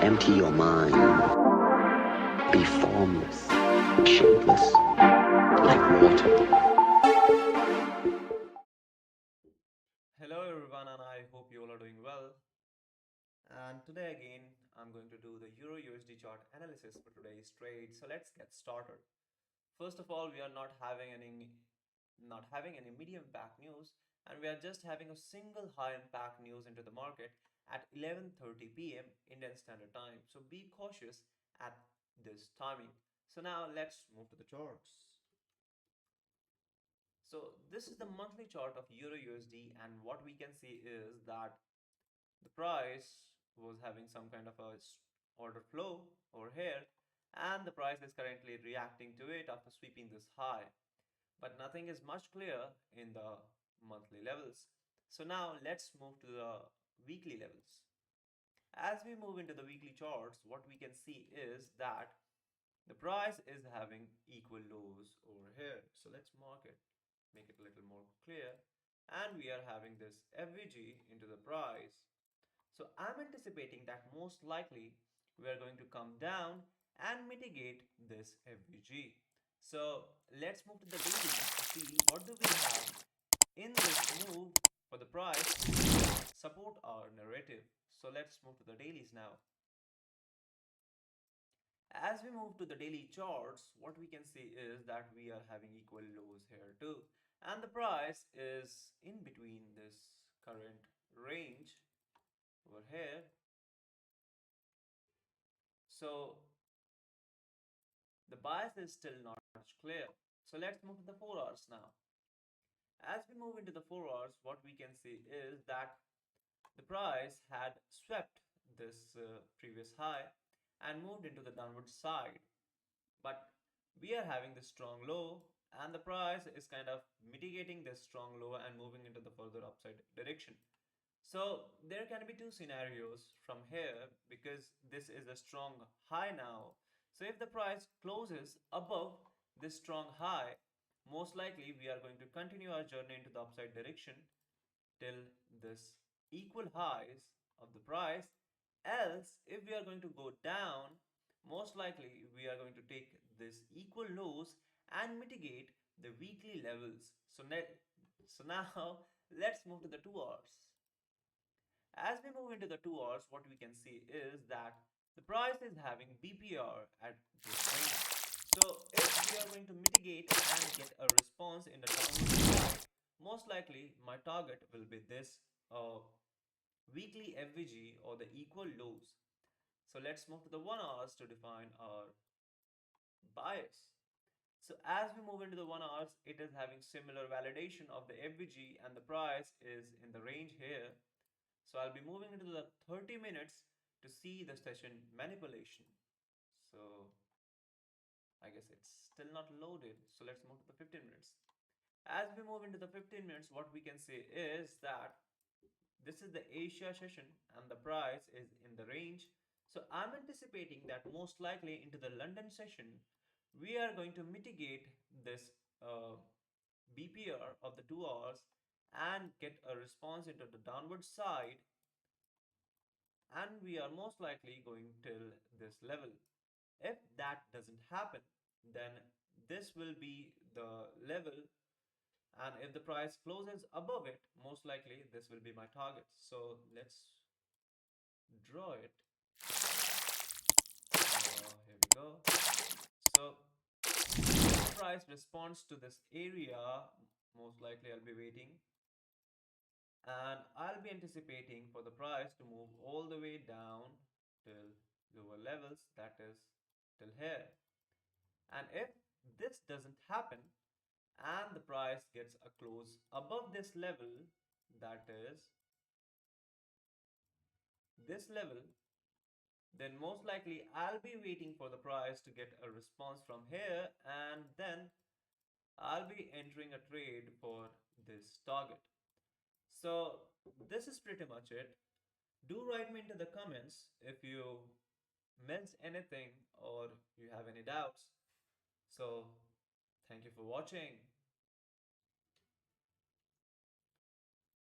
Empty your mind. Be formless, shapeless, like water. Hello everyone, and I hope you all are doing well. And today again, I'm going to do the Euro USD chart analysis for today's trade. So let's get started. First of all, we are not having any medium impact news, and we are just having a single high impact news into the market at 11:30 p.m. Indian Standard Time. So be cautious at this timing. So now let's move to the charts. So this is the monthly chart of Euro USD, and what we can see is that the price was having some kind of a order flow over here, and the price is currently reacting to it after sweeping this high, but nothing is much clear in the monthly levels. So now let's move to the weekly levels. As we move into the weekly charts, what we can see is that the price is having equal lows over here. So let's mark it, make it a little more clear, and we are having this FVG into the price. So I'm anticipating that most likely we are going to come down and mitigate this FVG. So let's move to the daily to see what do we have in this move for the price to support our narrative. So let's move to the dailies now. As we move to the daily charts, what we can see is that we are having equal lows here too. And the price is in between this current range over here. So the bias is still not much clear. So let's move to the 4 hours now. As we move into the 4 hours, what we can see is that the price had swept this previous high and moved into the downward side. But we are having this strong low, and the price is kind of mitigating this strong low and moving into the further upside direction. So there can be two scenarios from here because this is a strong high now. So if the price closes above this strong high, most likely we are going to continue our journey into the upside direction till this equal highs of the price. Else, if we are going to go down, most likely we are going to take this equal lows and mitigate the weekly levels. So now let's move to the 2 hours. As we move into the 2 hours, what we can see is that the price is having BPR at this range. So if we are going to mitigate and get a response in the downward side, most likely my target will be this weekly FVG or the equal lows. So let's move to the 1 hours to define our bias. So as we move into the 1 hours, it is having similar validation of the FVG, and the price is in the range here. So I'll be moving into the 30 minutes to see the session manipulation. So I guess it's still not loaded. So let's move to the 15 minutes. As we move into the 15 minutes, what we can say is that this is the Asia session and the price is in the range. So I'm anticipating that most likely into the London session, we are going to mitigate this BPR of the 2 hours and get a response into the downward side, and we are most likely going till this level. If that doesn't happen, then this will be the level, and if the price closes above it, most likely this will be my target. So let's draw it. Here we go. So if the price responds to this area, most likely I'll be waiting, and I'll be anticipating for the price to move all the way down till lower levels, that is till here. And if this doesn't happen and the price gets a close above this level, that is this level, then most likely I'll be waiting for the price to get a response from here, and then I'll be entering a trade for this target. So this is pretty much it. Do write me into the comments if you missed anything or you have any doubts. So thank you for watching.